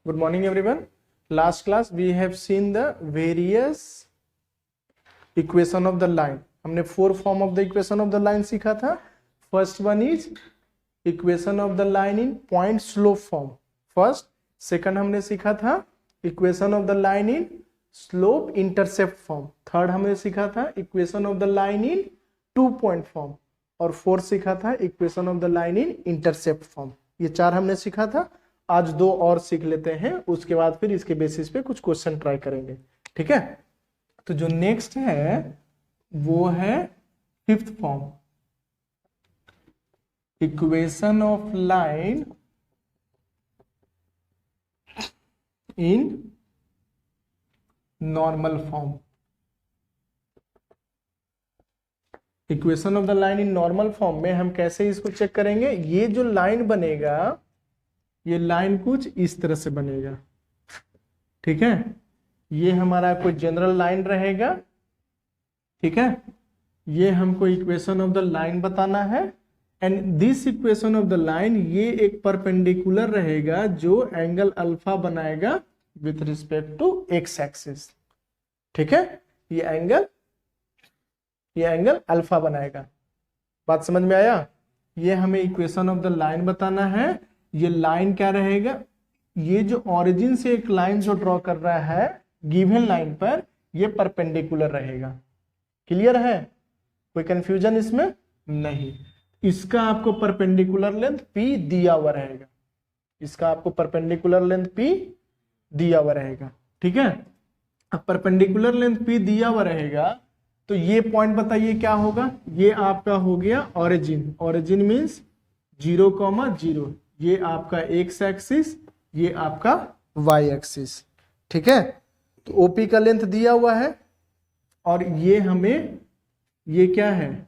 Good morning, everyone. Last class we have seen the various equation of the line. हमने four form of the equation of the line सीखा था. First one is equation of the line in point slope form. First, second हमने सीखा था equation of the line in slope intercept form. Third हमने सीखा था equation of the line in two point form. और fourth सीखा था equation of the line in intercept form. ये चार हमने सीखा था. आज दो और सीख लेते हैं, उसके बाद फिर इसके बेसिस पे कुछ क्वेश्चन ट्राई करेंगे. ठीक है, तो जो नेक्स्ट है वो है fifth form, equation of line in normal form. Equation of the line in normal form में हम कैसे इसको चेक करेंगे. ये जो लाइन बनेगा, ये लाइन कुछ इस तरह से बनेगा. ठीक है, ये हमारा कोई जनरल लाइन रहेगा. ठीक है, ये हमको इक्वेशन ऑफ द लाइन बताना है. And this equation of the line, ये एक परपेंडिकुलर रहेगा जो एंगल अल्फा बनाएगा with respect to X axis. ठीक है, ये एंगल अल्फा बनाएगा. बात समझ में आया. ये हमें इक्वेशन ऑफ द लाइन बताना है. ये लाइन क्या रहेगा, ये जो ओरिजिन से एक लाइन जो ड्रॉ कर रहा है गिवन लाइन पर, ये परपेंडिकुलर रहेगा. क्लियर है, कोई कंफ्यूजन इसमें नहीं. इसका आपको परपेंडिकुलर लेंथ p दिया हुआ रहेगा. इसका आपको परपेंडिकुलर लेंथ p दिया हुआ रहेगा. ठीक है, अब परपेंडिकुलर लेंथ p दिया हुआ रहेगा तो ये पॉइंट बताइए क्या होगा. ये आपका हो गया ओरिजिन. Origin means 0,0. ये आपका एक्स एक्सिस, ये आपका वाई एक्सिस. ठीक है, तो ओपी का लेंथ दिया हुआ है और ये हमें, ये क्या है,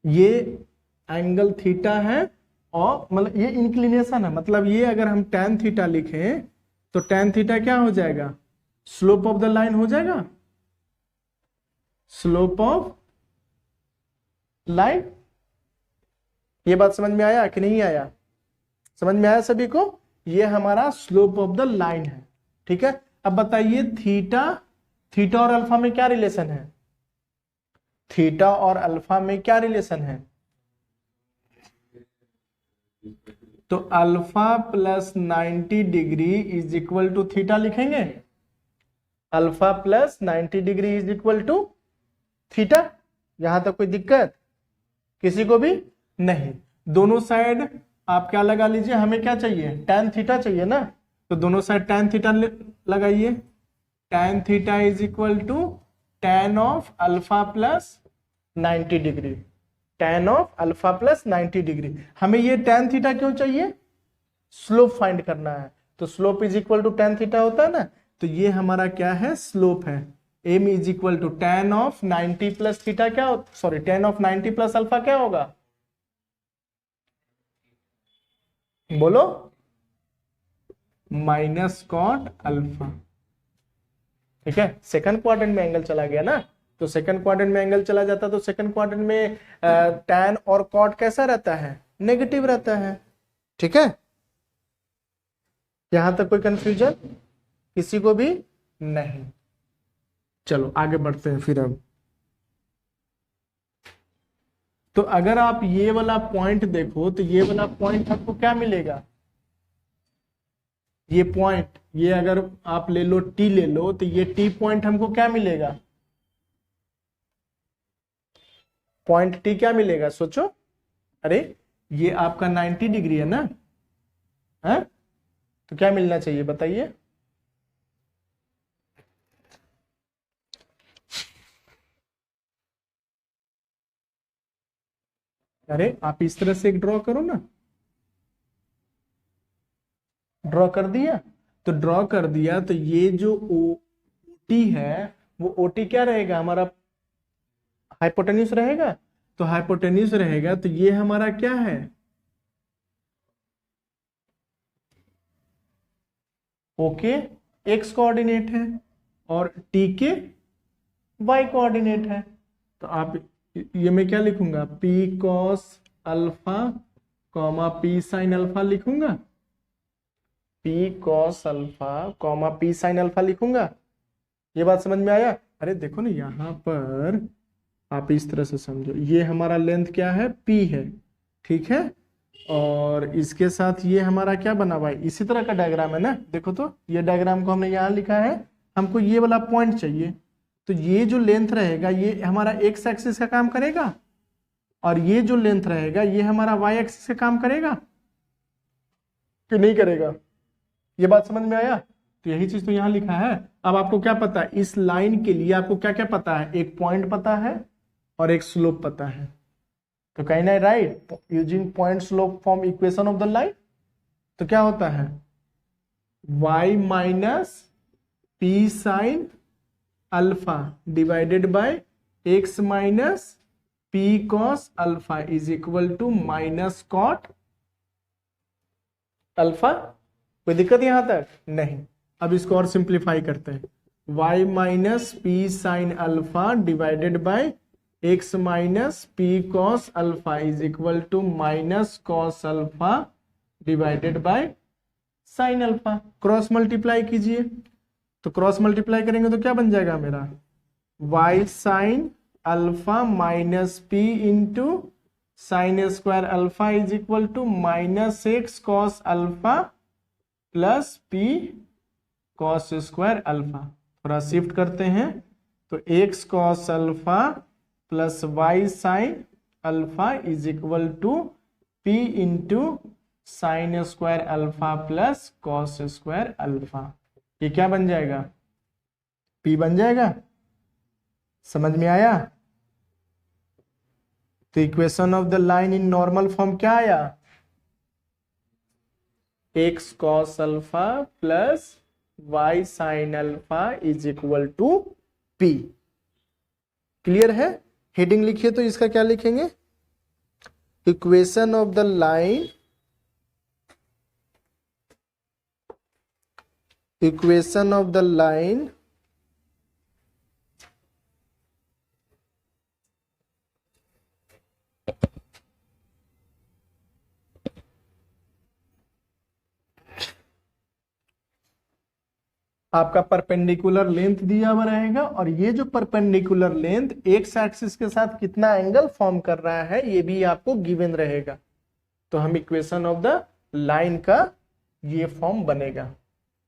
ये एंगल थीटा है और मतलब ये इंक्लिनेशन है. मतलब ये अगर हम tan थीटा लिखें तो tan थीटा क्या हो जाएगा, स्लोप ऑफ द लाइन हो जाएगा. Slope of line. ये बात समझ में आया कि नहीं आया. समझ में आया सभी को. ये हमारा स्लोप ऑफ द लाइन है. ठीक है, अब बताइए थीटा और अल्फा में क्या रिलेशन है. थीटा और अल्फा में क्या रिलेशन है. तो alpha plus 90 degree is equal to theta लिखेंगे. Alpha plus 90 degree is equal to theta. यहां तक कोई दिक्कत किसी को भी नहीं. दोनों साइड आप क्या लगा लीजिए, हमें क्या चाहिए, tan थीटा चाहिए ना. तो दोनों साइड tan थीटा लगाइए. tan theta is equal to tan of alpha plus 90 degree. tan of alpha plus 90 degree. हमें ये tan थीटा क्यों चाहिए, स्लोप फाइंड करना है. तो slope is equal to tan theta होता है ना. तो ये हमारा क्या है, स्लोप है. m is equal to tan of 90 plus theta क्या, sorry tan of 90 plus alpha क्या होगा, बोलो, माइनस कॉट अल्फा. ठीक है, सेकंड क्वाड्रेंट में एंगल चला गया ना. तो सेकंड क्वाड्रेंट में एंगल चला जाता तो सेकंड क्वाड्रेंट में टैन और कॉट कैसा रहता है, नेगेटिव रहता है. ठीक है, यहां तक कोई कंफ्यूजन किसी को भी नहीं. चलो आगे बढ़ते हैं फिर. अब तो अगर आप ये वाला पॉइंट देखो तो ये वाला पॉइंट आपको क्या मिलेगा, ये पॉइंट, ये अगर आप ले लो टी ले लो तो ये टी पॉइंट हमको क्या मिलेगा, पॉइंट टी क्या मिलेगा, सोचो. अरे ये आपका 90 डिग्री है ना, है? तो क्या मिलना चाहिए बताइए. अरे आप इस तरह से एक ड्रॉ करो ना. ड्रॉ कर दिया, तो ड्रॉ कर दिया तो ये जो ओटी है वो ओटी क्या रहेगा, हमारा हाइपोटेन्यूज रहेगा. तो हाइपोटेन्यूज रहेगा तो ये हमारा क्या है, ओके एक्स कोऑर्डिनेट है और टी के वाई कोऑर्डिनेट है. तो आप ये मैं क्या लिखूंगा, P cos alpha comma P sine alpha लिखूंगा. P cos alpha comma P sine alpha लिखूंगा। ये बात समझ में आया? अरे देखो ना यहाँ पर आप इस तरह से समझो, ये हमारा लेंथ क्या है, पी है, ठीक है, और इसके साथ ये हमारा क्या बना हुआ है, इसी तरह का डायग्राम है ना। देखो तो ये डायग्राम को हमने यहाँ लिखा है, हमको ये वाला पॉइंट चाहिए, तो ये जो लेंथ रहेगा ये हमारा एक्स एक्सिस का काम करेगा, और ये जो लेंथ रहेगा ये हमारा वाई एक्सिस का काम करेगा कि नहीं करेगा? ये बात समझ में आया? तो यही चीज तो यहाँ लिखा है। अब आपको क्या पता है, इस लाइन के लिए आपको क्या क्या पता है, एक पॉइंट पता है और एक स्लोप पता है। तो कहना है right, using point slope form equation of the line, तो क्या होता है y minus P sine alpha divided by x minus P cos alpha is equal to minus cot alpha. कोई दिक्कत यहां तक? नहीं। अब इसको और सिंप्लीफाई करते हैं, y minus P sine alpha divided by x minus P cos alpha is equal to minus cos alpha divided by sine alpha. Cross multiply कीजिए, तो क्रॉस मल्टीप्लाई करेंगे तो क्या बन जाएगा मेरा, y sine alpha minus P into sine square alpha is equal to minus X cos alpha plus P cos square alpha. थोड़ा shift करते हैं, तो X cos alpha plus Y sine alpha is equal to P into sine square alpha plus cos square alpha. ये क्या बन जाएगा, P बन जाएगा। समझ में आया? तो equation of the line in normal form क्या आया, X cos alpha plus Y sine alpha is equal to P. Clear है? हेडिंग लिखिए, तो इसका क्या लिखेंगे, equation of the line, equation of the line आपका परपेंडिकुलर लेंथ दिया हुआ रहेगा, और ये जो परपेंडिकुलर लेंथ एक्स एक्सिस के साथ कितना एंगल फॉर्म कर रहा है ये भी आपको गिवन रहेगा। तो हम इक्वेशन ऑफ द लाइन का ये फॉर्म बनेगा।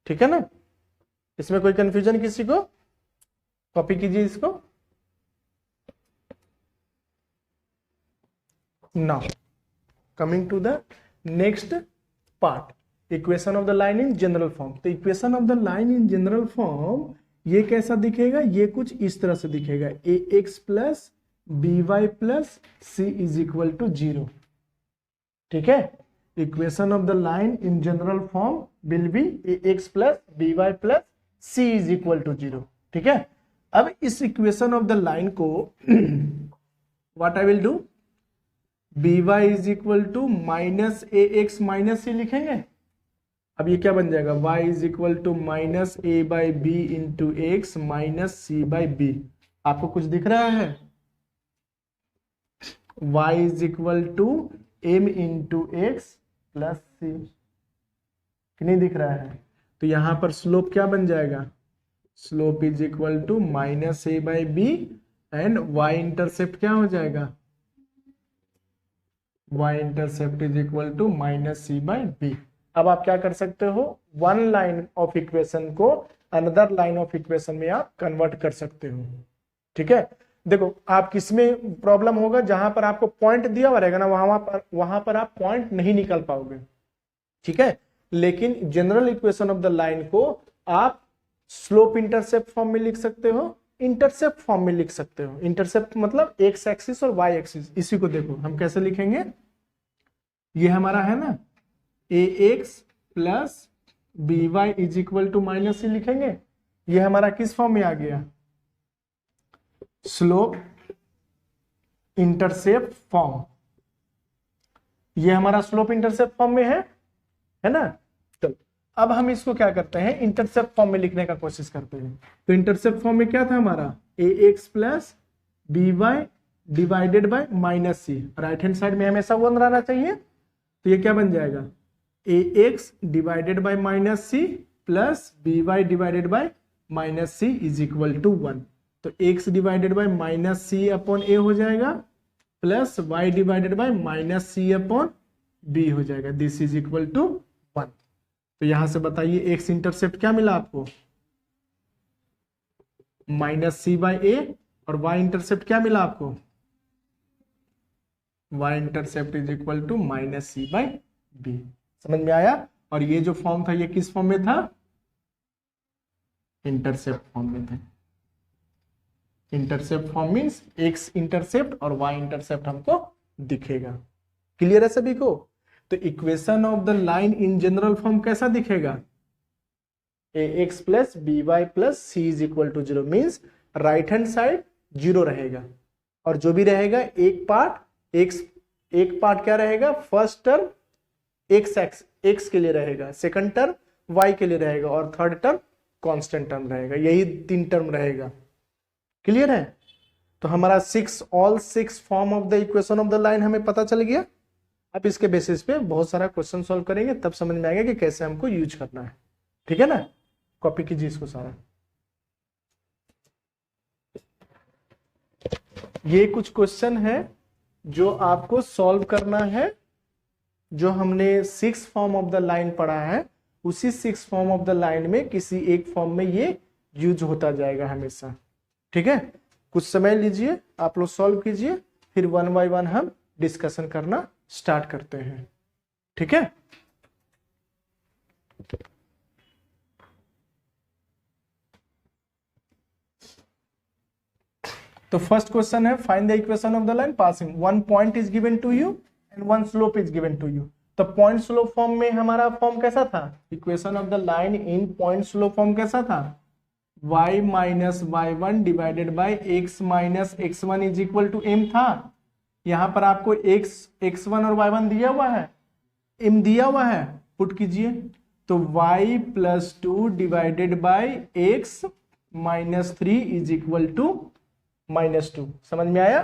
ठीक है ना? इसमें कोई कंफ्यूजन किसी को? कॉपी कीजिए इसको। Now coming to the next part, equation of the line in general form. तो equation of the line in general form ये कैसा दिखेगा, ये कुछ इस तरह से दिखेगा, A X plus B Y plus C is equal to 0। ठीक है? Equation of the line in general form will be A X plus B Y plus C is equal to 0। ठीक है? अब इस इक्वेशन ऑफ द लाइन को what I will do, B Y is equal to minus A X minus C लिखेंगे। अब ये क्या बन जाएगा, y is equal to minus A by B into x minus C by B. आपको कुछ दिख रहा है, y is equal to M into x plus C, कि नहीं दिख रहा है? तो यहां पर स्लोप क्या बन जाएगा, slope is equal to minus A by B and y intercept क्या हो जाएगा, y intercept is equal to minus C by B. अब आप क्या कर सकते हो, वन लाइन ऑफ इक्वेशन को अनदर लाइन ऑफ इक्वेशन में आप कन्वर्ट कर सकते हो। ठीक है? देखो आप किसमें प्रॉब्लम होगा, जहां पर आपको पॉइंट दिया हुआ रहेगा ना, वहां पर आप पॉइंट नहीं निकाल पाओगे। ठीक है? लेकिन general equation of the line को आप स्लोप इंटरसेप्ट फॉर्म में लिख सकते हो, इंटरसेप्ट फॉर्म में लिख सकते हो। इंटरसेप्ट मतलब एक्स एक्सिस और वाई एक्सिस। इसी को देखो हम कैसे लिखेंगे, ये हमारा है ना A X plus B Y is equal to minus C लिखेंगे। ये हमारा किस फॉर्म में आ गया, स्लोप इंटरसेप्ट फॉर्म। ये हमारा स्लोप इंटरसेप्ट फॉर्म में है ना। चलो अब हम इसको क्या करते हैं, इंटरसेप्ट फॉर्म में लिखने का कोशिश करते हैं। तो इंटरसेप्ट फॉर्म में क्या था हमारा, A X plus B Y divided by minus C. Right hand side में हमेशा 1 रहना चाहिए। तो ये क्या बन जाएगा, A X divided by minus C plus B Y divided by minus C is equal to 1। तो x divided by minus C upon A हो जाएगा plus y divided by minus C upon B हो जाएगा। This is equal to 1। तो यहां से बताइए x intercept क्या मिला आपको, माइनस सी बाई ए, और y इंटरसेप्ट क्या मिला आपको, y intercept is equal to minus C by B. समझ में आया। और ये जो फॉर्म था ये किस फॉर्म में था, इंटरसेप्ट फॉर्म में था। Intercept form means x intercept और y इंटरसेप्ट हमको दिखेगा। क्लियर है सभी को। तो equation of the line in general form कैसा दिखेगा, ax plus B Y plus C is equal to 0 means right hand side 0 रहेगा, और जो भी रहेगा एक पार्ट क्या रहेगा, फर्स्ट टर्म x के लिए रहेगा, सेकंड टर्म y के लिए रहेगा, और थर्ड टर्म कांस्टेंट टर्म रहेगा। यही 3 टर्म रहेगा। क्लियर है। तो हमारा all six form of the equation of the line हमें पता चल गया। अब इसके बेसिस पे बहुत सारा क्वेश्चन सॉल्व करेंगे, तब समझ में आएगा कि कैसे हमको यूज करना है। ठीक है ना, कॉपी कीजिए इसको सारा। ये कुछ क्वेश्चन है जो आपको सॉल्व करना है। जो हमने 6 फॉर्म ऑफ द लाइन पढ़ा है, उसी 6 फॉर्म ऑफ द लाइन में किसी एक फॉर्म में ये यूज होता जाएगा हमेशा। ठीक है, कुछ समय लीजिए, आप लोग सॉल्व कीजिए, फिर 1 बाय 1 हम डिस्कशन करना स्टार्ट करते हैं। ठीक है। तो फर्स्ट क्वेश्चन है find the equation of the line passing 1 point is given to you and 1 slope is given to you. तो पॉइंट स्लोप फॉर्म में हमारा फॉर्म कैसा था, equation of the line in point slope form कैसा था, y minus y1 divided by x minus x1 is equal to m था। यहां पर आपको x1 और y1 दिया हुआ है, m दिया हुआ है, पुट कीजिए। तो y plus 2 divided by x minus 3 is equal to -2। समझ में आया।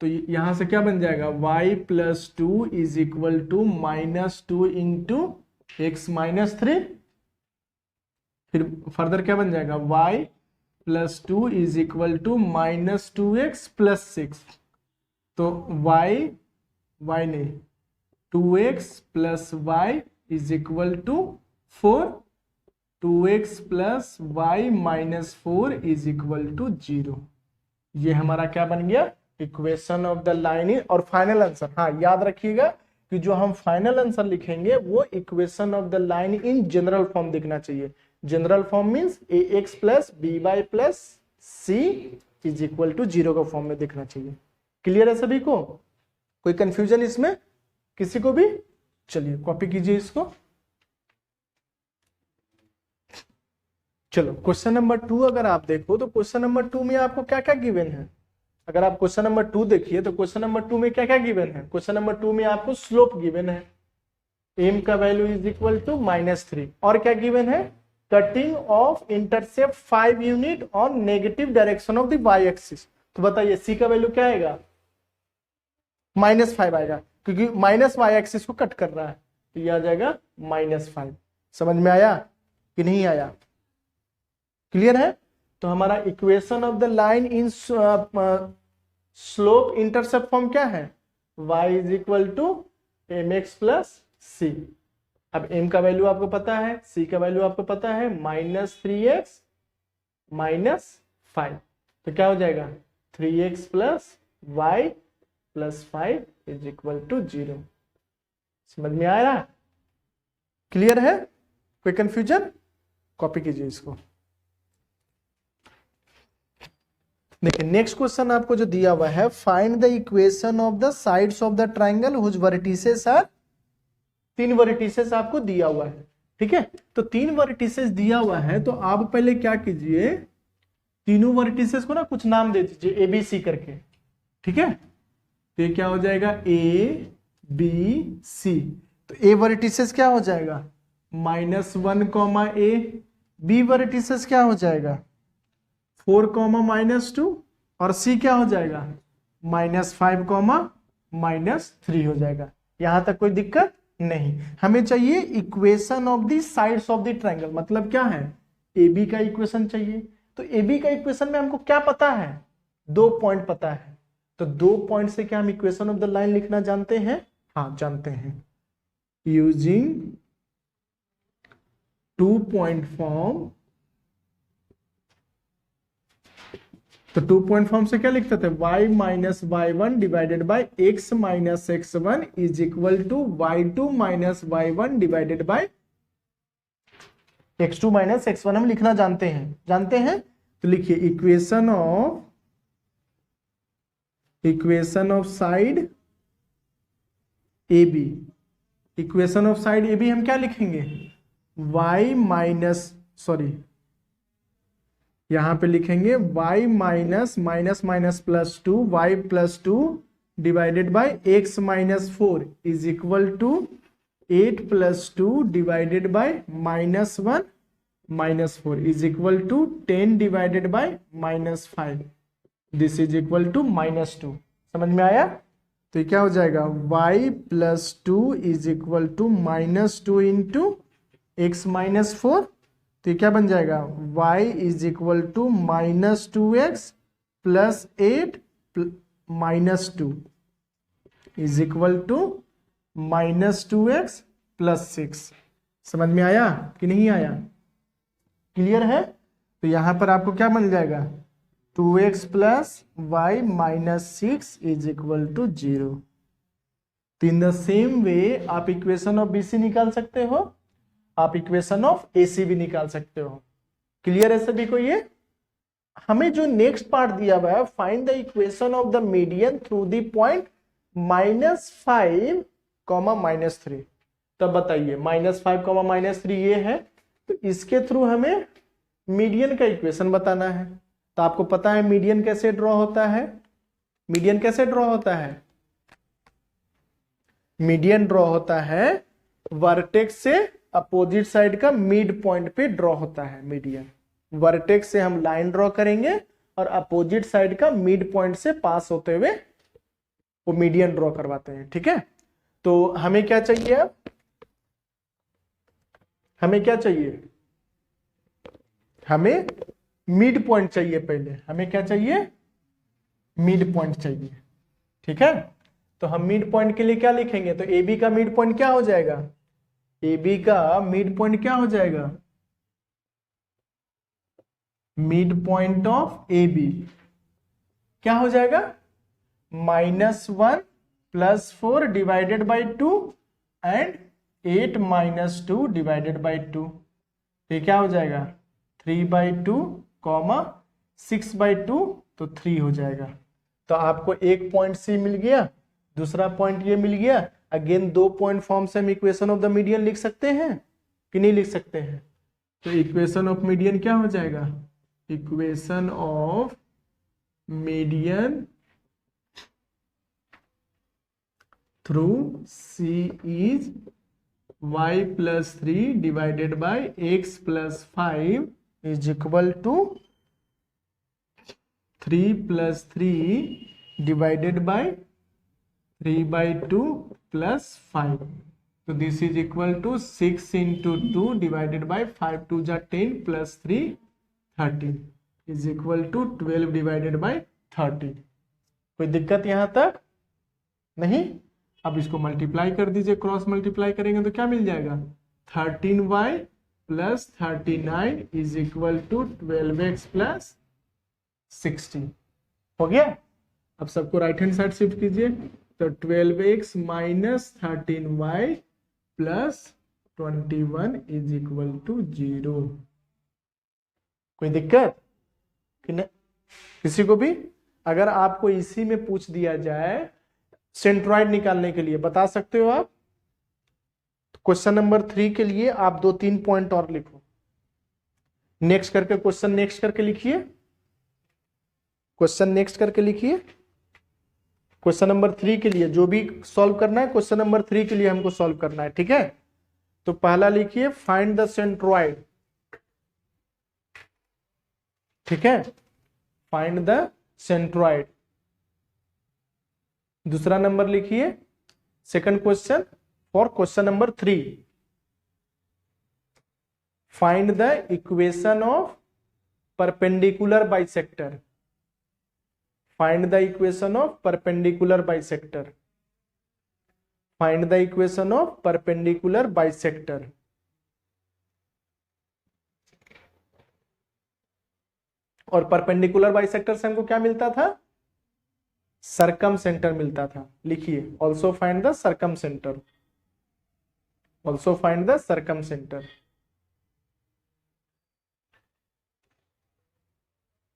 तो यहां से क्या बन जाएगा, y plus 2 is equal to -2 into x minus 3। फिर फर्दर क्या बन जाएगा, y plus 2 is equal to -2x plus 6। तो y नहीं 2x plus y is equal to 4, 2x plus y minus 4 is equal to 0। ये हमारा क्या बन गया, इक्वेशन ऑफ द लाइन। और फाइनल आंसर, हाँ याद रखिएगा कि जो हम फाइनल आंसर लिखेंगे वो equation of the line in general form दिखना चाहिए। General form means ax plus B Y plus C is equal to 0 का फॉर्म में दिखना चाहिए। क्लियर है सभी को, कोई कंफ्यूजन इसमें किसी को भी। चलिए कॉपी कीजिए इसको। चलो क्वेश्चन नंबर 2 अगर आप देखो तो क्वेश्चन नंबर 2 में आपको क्या क्या गिवन है। अगर आप क्वेश्चन नंबर 2 देखिए तो क्वेश्चन नंबर 2 में क्या क्या गिवन है। क्वेश्चन नंबर 2 में आपको स्लोप गिवन है, m का वैल्यू इज इक्वल टू -3, और क्या गिवन है, cutting off intercept 5 unit on negative direction of the Y axis. तो बताइए c का वैल्यू क्या आएगा, -5 आएगा, क्योंकि माइनस वाई एक्सिस को कट कर रहा है, तो ये आ जाएगा -5। समझ में आया कि नहीं आया, क्लियर है। तो हमारा equation of the line in slope intercept form क्या है, y is equal to mx plus C. अब m का वैल्यू आपको पता है, c का वैल्यू आपको पता है, -3x -5। तो क्या हो जाएगा, 3x plus y plus 5 is equal to 0। समझ में आ रहा, क्लियर है, कोई कंफ्यूजन। कॉपी कीजिए इसको। देखिए नेक्स्ट क्वेश्चन आपको जो दिया हुआ है, find the equation of the sides of the triangle whose vertices are. 3 vertices आपको दिया हुआ है, ठीक है। तो 3 वर्टिसेस दिया हुआ है, तो आप पहले क्या कीजिए, तीनों वर्टिसेस को ना कुछ नाम दे दीजिए ABC करके, ठीक है। तो ये क्या हो जाएगा, ABC। तो A वर्टिसेस क्या हो जाएगा, -1, A। B वर्टिसेस क्या हो जाएगा, 4, -2, और C क्या हो जाएगा, -5, -3 हो जाएगा। यहां तक कोई दिक्कत नहीं, हमें चाहिए equation of the sides of the triangle. मतलब क्या है, ए बी का इक्वेशन चाहिए। तो ए बी का इक्वेशन में हमको क्या पता है, 2 पॉइंट पता है। तो 2 पॉइंट से क्या हम इक्वेशन ऑफ द लाइन लिखना जानते हैं? हाँ जानते हैं, यूजिंग 2 पॉइंट फॉर्म। तो 2 पॉइंट फॉर्म से क्या लिखते थे, y minus Y one divided by X minus X one is equal to y2 minus Y one divided by x2 minus x1 हम लिखना जानते हैं। तो लिखिए equation of side A B. Equation of side A B हम क्या लिखेंगे, y minus यहां पे लिखेंगे y minus minus minus plus 2 y plus 2 divided by x minus 4 is equal to 8 plus 2 divided by minus 1 minus 4 is equal to 10 divided by minus 5, this is equal to minus 2। समझ में आया? तो ये क्या हो जाएगा, y plus 2 is equal to minus 2 into x minus 4। तो ये क्या बन जाएगा, y is equal to minus 2x plus 8 minus 2 is equal to minus 2x plus 6। समझ में आया कि नहीं आया? क्लियर है? तो यहां पर आपको क्या बन जाएगा, 2x plus y minus 6 is equal to 0। तो इन द सेम वे आप इक्वेशन ऑफ BC निकाल सकते हो, आप इक्वेशन ऑफ AC भी निकाल सकते हो। क्लियर है सभी को? ये हमें जो नेक्स्ट पार्ट दिया हुआ है, find the equation of the median through the point -5, -3। तब बताइए -5, -3 ये है, तो इसके थ्रू हमें मीडियन का इक्वेशन बताना है। तो आपको पता है मीडियन कैसे ड्रॉ होता है? मीडियन कैसे ड्रॉ होता है? मीडियन ड्रॉ होता है वर्टेक्स से अपोजिट साइड का मिड पॉइंट पे ड्रॉ होता है। मीडियन वर्टेक्स से हम लाइन ड्रॉ करेंगे और अपोजिट साइड का मिड पॉइंट से पास होते हुए वो मीडियन ड्रॉ करवाते हैं। ठीक है, तो हमें क्या चाहिए? अब हमें क्या चाहिए, हमें मिड पॉइंट चाहिए। पहले हमें क्या चाहिए, मिड पॉइंट चाहिए। ठीक है, तो हम मिड पॉइंट के लिए क्या लिखेंगे, तो ए बी का मिड पॉइंट क्या हो जाएगा, ए बी का मिड पॉइंट क्या हो जाएगा, mid point of A B क्या हो जाएगा, -1 plus 4 divided by 2 and 8 minus 2 divided by 2। ये क्या हो जाएगा, 3/2, 6/2, तो 3 हो जाएगा। तो आपको एक पॉइंट सी मिल गया, दूसरा पॉइंट ये मिल गया। अगेन 2 पॉइंट फॉर्म से हम इक्वेशन ऑफ द मीडियन लिख सकते हैं कि नहीं लिख सकते हैं? तो इक्वेशन ऑफ मीडियन क्या हो जाएगा, equation of median through C is y plus 3 divided by x plus 5 is equal to 3 plus 3 divided by 3/2 plus 5. So this is equal to 6 into 2 divided by 5 2 जा 10 plus 3 13 is equal to 12 divided by 30। कोई दिक्कत यहाँ तक नहीं? अब इसको multiply कर दीजिए, क्रॉस मल्टीप्लाई करेंगे तो क्या मिल जाएगा, 13y plus 39 is equal to 12x plus 60। हो गया? अब सबको राइट हैंड साइड शिफ्ट कीजिए, तो 12x minus 13y plus 21 is equal to 0। कोई दिक्कत कि नहीं? किसी को भी? अगर आपको इसी में पूछ दिया जाए सेंट्रॉइड निकालने के लिए, बता सकते हो आप? क्वेश्चन नंबर 3 के लिए आप 2-3 पॉइंट और लिखो, नेक्स्ट करके क्वेश्चन नेक्स्ट करके लिखिए, क्वेश्चन नेक्स्ट करके लिखिए। क्वेश्चन नंबर 3 के लिए जो भी सॉल्व करना है, क्वेश्चन नंबर 3 के लिए हमको सॉल्व करना है। ठीक है, तो पहला लिखिए फाइंड द सेंट्रॉइड। ठीक है, फाइंड द सेंट्रॉइड। दूसरा नंबर लिखिए, second question for question number 3, find the equation of perpendicular bisector. Find the equation of perpendicular bisector. Find the equation of perpendicular bisector. और परपेंडिकुलर बाइसेक्टर से हमको क्या मिलता था? सर्कम सेंटर मिलता था। लिखिए, also find the circumcentre. Also find the circumcentre.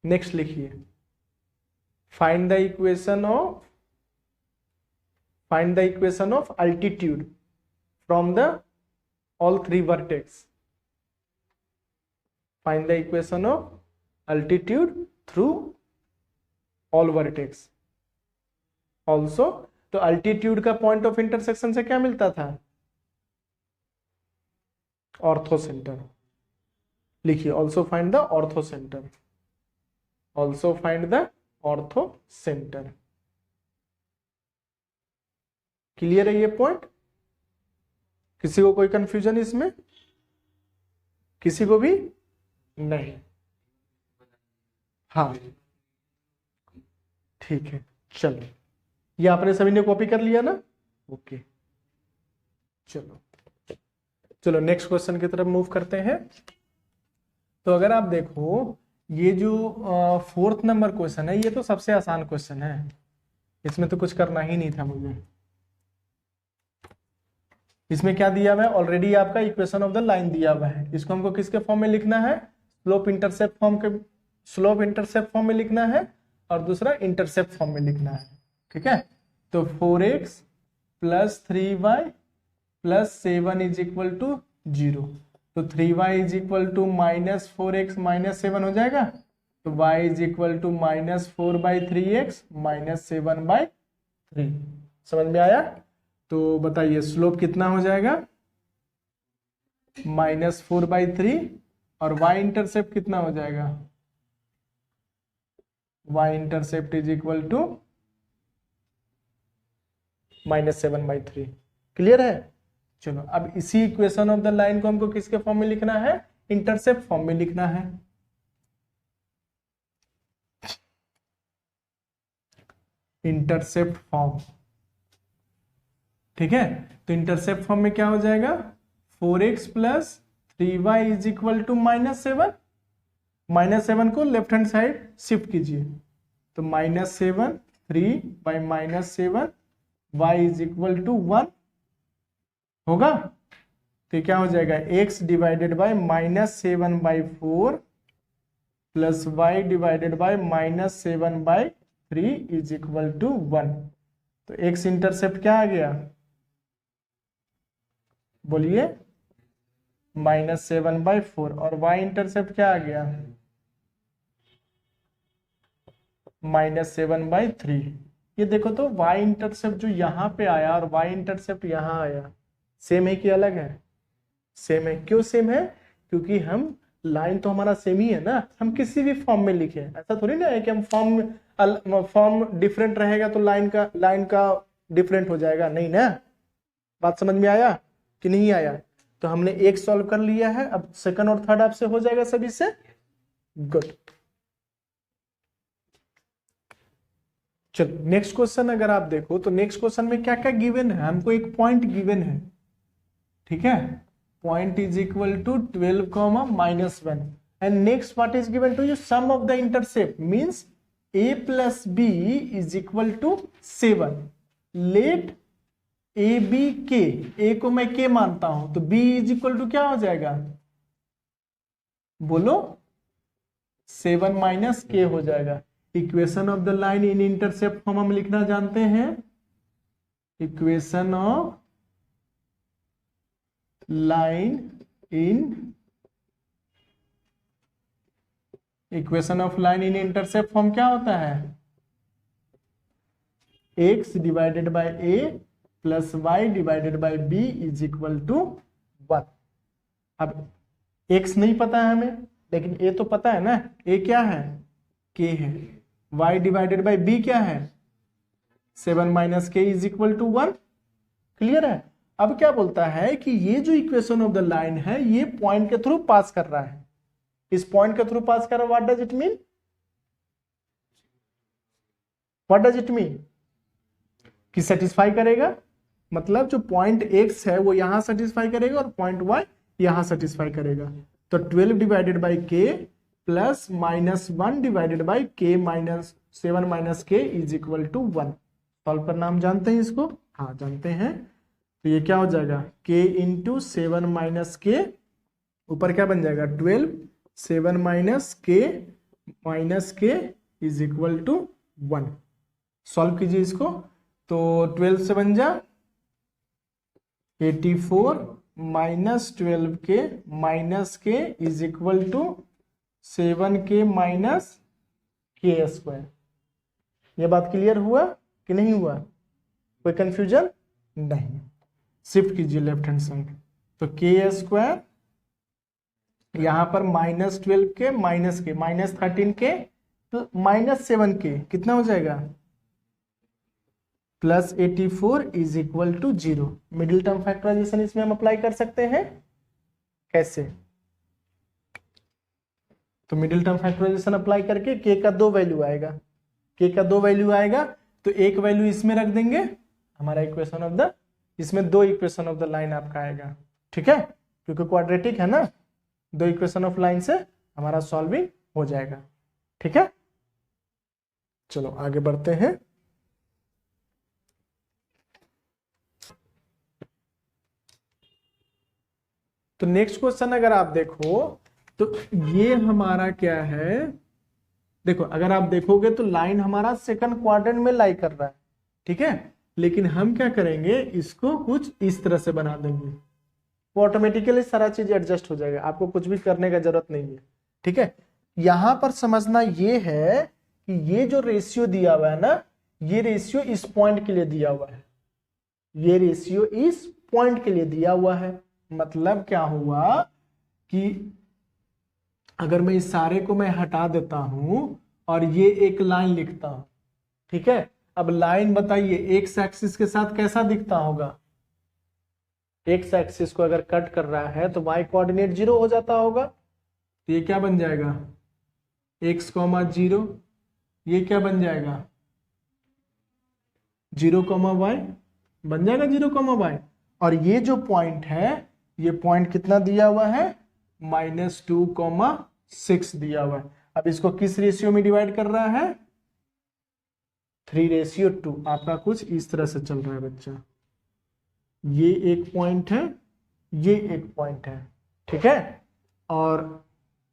Next लिखिए, find the equation of altitude from the all three vertex. Find the equation of altitude through all vertex. Also, तो altitude का point of intersection से क्या मिलता था? Orthocentre. लिखिए, also find the orthocentre. Also find the orthocentre. Clear है ये point? किसी को कोई कंफ्यूजन इसमें? किसी को भी नहीं? हाँ, ठीक है, चलो, ये आपने सभी ने कॉपी कर लिया ना? ओके, चलो चलो नेक्स्ट क्वेश्चन की तरफ मूव करते हैं। तो अगर आप देखो, ये जो 4th नंबर क्वेश्चन है, ये तो सबसे आसान क्वेश्चन है, इसमें तो कुछ करना ही नहीं था मुझे। इसमें क्या दिया हुआ है? ऑलरेडी आपका इक्वेशन ऑफ द लाइन दिया हुआ है। इसको हमको किसके फॉर्म में लिखना है? स्लोप इंटरसेप्ट फॉर्म में लिखना है, और दूसरा इंटरसेप्ट फॉर्म में लिखना है। ठीक है, तो 4x plus 3y plus 7 is equal to 0। तो 3y is equal to minus 4x minus 7 हो जाएगा। तो y is equal to minus 4/3x minus 7/3। समझ में आया? तो बताइए स्लोप कितना हो जाएगा? माइनस 4/3, और y इंटरसेप्ट कितना हो जाएगा? y intercept is equal to minus 7/3। Clear है? चलो, अब इसी इक्वेशन ऑफ द लाइन को हमको किसके फॉर्म में लिखना है? इंटरसेप्ट फॉर्म में लिखना है। Intercept form. ठीक है, तो इंटरसेप्ट फॉर्म में क्या हो जाएगा? 4x plus 3y is equal to -7। -7 को लेफ्ट हैंड साइड शिफ्ट कीजिए, तो -7 3 by -7 y is equal to 1 होगा। तो क्या हो जाएगा? x divided by -7/4 plus y divided by -7/3 is equal to 1। तो x इंटरसेप्ट क्या आ गया? बोलिए, -7/4, और y इंटरसेप्ट क्या आ गया? -7/3। ये देखो तो y इंटरसेप्ट जो यहाँ पे आया और y इंटरसेप्ट यहाँ आया, सेम है कि अलग है? सेम है। क्यों सेम है? क्योंकि हम लाइन तो हमारा सेम ही है ना, हम किसी भी फॉर्म में लिखे, ऐसा थोड़ी ना है कि हम फॉर्म डिफरेंट रहेगा तो लाइन का डिफरेंट हो जाएगा, नहीं ना। बात समझ में आया कि नहीं आया? तो हमने एक सॉल्व कर लिया है, अब सेकंड और थर्ड आपसे हो जाएगा सभी से। गुड, चलो नेक्स्ट क्वेश्चन अगर आप देखो तो नेक्स्ट क्वेश्चन में क्या क्या गिवन है? हमको एक पॉइंट गिवन है। ठीक है, point is equal to 12, -1, and next what is given to you? Sum of the intercept means a plus b is equal to 7। Let A be k, A को मैं के मानता हूं, तो b इज इक्वल टू क्या हो जाएगा? बोलो, 7 माइनस के हो जाएगा। Equation of the line in intercept form हम लिखना जानते हैं। Equation of line in intercept form क्या होता है? x divided by a plus y divided by b is equal to 1। अब x नहीं पता है हमें, लेकिन a तो पता है ना। a क्या है? k है। y डिवाइडेड बाय b क्या है? 7 माइनस के इज इक्वल टू 1। क्लियर है? अब क्या बोलता है कि ये जो इक्वेशन ऑफ द लाइन है ये पॉइंट के थ्रू पास कर रहा है, इस पॉइंट के थ्रू पास कर रहा है। What does it mean, what does it mean कि सेटिस्फाई करेगा, मतलब जो पॉइंट x है वो यहां सेटिस्फाई करेगा और पॉइंट y यहां सेटिस्फाई करेगा। तो 12 divided by k plus -1 divided by k minus 7 minus k is equal to 1। Solve करना हम जानते हैं इसको, हाँ जानते हैं। तो ये क्या हो जाएगा, k इंटू 7 माइनस के, ऊपर क्या बन जाएगा 12, 7 माइनस के इज इक्वल टू 1। सॉल्व कीजिए इसको, तो 12 से बन जा 84 माइनस 12 के माइनस के इज इक्वल टू 7 के माइनस के स्क्वायर। ये बात क्लियर हुआ कि नहीं हुआ, कोई कंफ्यूजन नहीं। शिफ्ट कीजिए लेफ्ट हैंड साइड, तो के स्क्वायर यहां पर -12 के माइनस -13 के -7 के कितना हो जाएगा plus 84 is equal to 0। Middle term factorisation इसमें हम अप्लाई कर सकते हैं, कैसे, तो मिडिल टर्म फैक्टराइजेशन अप्लाई करके k का 2 वैल्यू आएगा, k का 2 वैल्यू आएगा तो एक वैल्यू इसमें रख देंगे, हमारा इक्वेशन ऑफ द, इसमें 2 इक्वेशन ऑफ द लाइन आपका आएगा, ठीक है, क्योंकि क्वाड्रेटिक है ना, 2 इक्वेशन ऑफ लाइन से हमारा सॉल्विंग हो जाएगा, ठीक है। चलो आगे बढ़ते हैं। तो नेक्स्ट क्वेश्चन अगर आप देखो तो ये हमारा क्या है, देखो अगर आप देखोगे तो लाइन हमारा सेकंड क्वाड्रेंट में लाई कर रहा है, ठीक है, लेकिन हम क्या करेंगे इसको कुछ इस तरह से बना देंगे, वो ऑटोमेटिकली सारा चीज एडजस्ट हो जाएगा, आपको कुछ भी करने का जरूरत नहीं है, ठीक है। यहां पर समझना ये है कि ये जो रेशियो दिया हुआ है ना, ये रेशियो इस पॉइंट के लिए दिया हुआ है, ये रेशियो इस पॉइंट के लिए दिया हुआ है। मतलब क्या हुआ कि अगर मैं इस सारे को मैं हटा देता हूं और ये एक लाइन लिखता हूं, ठीक है, अब लाइन बताइए एक्स एक्सिस के साथ कैसा दिखता होगा, एक्स एक्सिस को अगर कट कर रहा है तो y कोऑर्डिनेट 0 हो जाता होगा, तो ये क्या बन जाएगा x, 0, ये क्या बन जाएगा 0, y बन जाएगा 0, y, और ये जो पॉइंट है ये पॉइंट कितना दिया हुआ है -2,6 दिया हुआ है। अब इसको किस रेशियो में डिवाइड कर रहा है 3:2। आपका कुछ इस तरह से चल रहा है बच्चा, ये एक पॉइंट है, ये एक पॉइंट है, ठीक है, और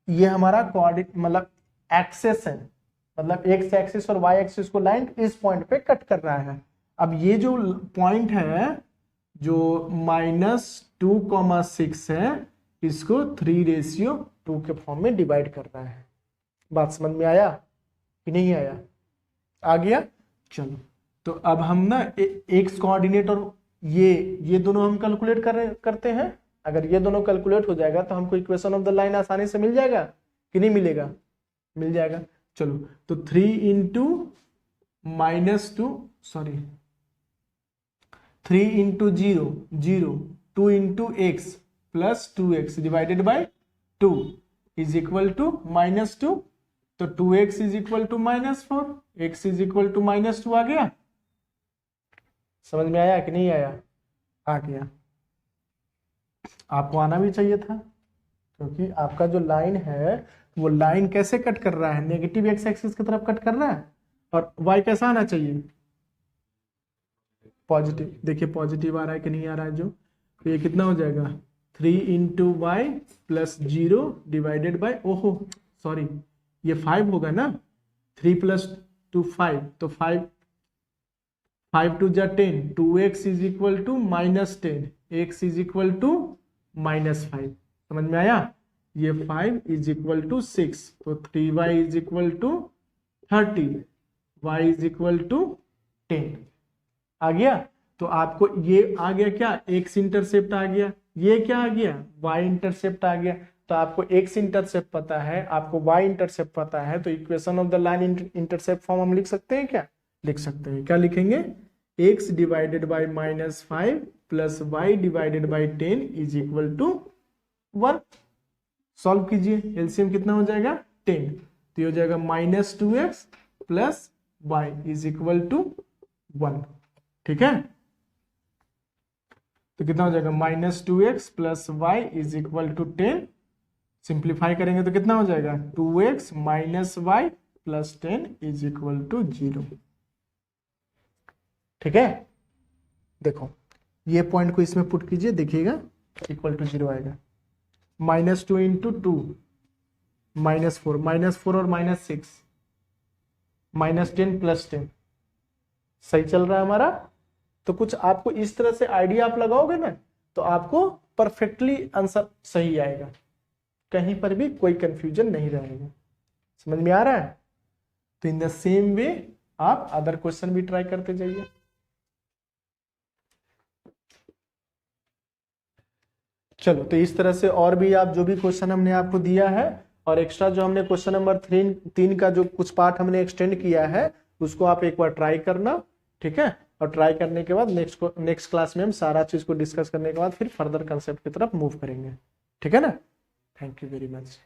ये हमारा कोऑर्डिनेट मतलब एक्सेस है, मतलब एक्स एक्सिस और वाई एक्सिस को लाइन इस पॉइंट पे कट कर रहा है। अब ये जो पॉइंट है जो -2,6 है इसको 3:2 के फॉर्म में डिवाइड कर रहा है। बात समझ में आया कि नहीं आया, आ गया। चलो तो अब हम ना एक्स कोऑर्डिनेट और ये दोनों हम कैलकुलेट करते हैं। अगर ये दोनों कैलकुलेट हो जाएगा तो हमको इक्वेशन ऑफ द लाइन आसानी से मिल जाएगा कि नहीं मिलेगा, मिल जाएगा। चलो तो 3 into -0, 2 into x plus 2x divided by 2 is equal to -2, तो 2x is equal to -4, x is equal to -2 आ गया। समझ में आया कि नहीं आया, आ गया। आपको आना भी चाहिए था क्योंकि आपका जो लाइन है वो लाइन कैसे कट कर रहा है, नेगेटिव एक्स एक्सिस की तरफ कट कर रहा है, और y कैसा आना चाहिए पॉजिटिव। देखिए पॉजिटिव आ रहा है कि नहीं आ रहा है, जो तो ये कितना हो जाएगा 3 into y plus 0 divided by, ओहो सॉरी ये 5 होगा ना, 3 + 2 5, तो 5 2 जा 10, 2x is equal to -10, x is equal to -5। समझ में आया, ये 5 इज इक्वल टू 6, तो 3y is equal to 30, y is equal to 10 आ गया। तो आपको ये आ गया क्या, x इंटरसेप्ट आ गया, ये क्या आ गया y इंटरसेप्ट आ गया। तो आपको x इंटरसेप्ट पता है, आपको y इंटरसेप्ट पता है, तो equation of the line intercept form हम लिख सकते हैं क्या, लिख सकते हैं। क्या लिखेंगे, x divided by -5 plus y divided by 10 is equal to 1। Solve कीजिए, एलसीएम कितना हो जाएगा 10, तो ये हो जाएगा -2x plus y is equal to 1। ठीक है, तो कितना हो जाएगा -2x plus y is equal to 10। Simplify करेंगे तो कितना हो जाएगा 2x minus y plus 10 is equal to 0। ठीक है, देखो ये पॉइंट को इसमें पुट कीजिए, देखिएगा इक्वल टू 0 आएगा। -2 इंटू 2 -4, -4 और -6 -10 प्लस 10, सही चल रहा है हमारा। तो कुछ आपको इस तरह से आइडिया आप लगाओगे ना तो आपको परफेक्टली आंसर सही आएगा, कहीं पर भी कोई कंफ्यूजन नहीं रहेगा। समझ में आ रहा है? तो इन द सेम वे आप अदर क्वेश्चन भी ट्राई करते जाइए। चलो, तो इस तरह से और भी आप जो भी क्वेश्चन हमने आपको दिया है और एक्स्ट्रा जो हमने क्वेश्चन नंबर 3 का जो कुछ पार्ट हमने एक्सटेंड किया है उसको आप एक बार ट्राई करना। ठीक है, और ट्राई करने के बाद नेक्स्ट क्लास में हम सारा चीज को डिस्कस करने के बाद फिर फर्दर कंसेप्ट की तरफ मूव करेंगे। ठीक है ना? Thank you very much.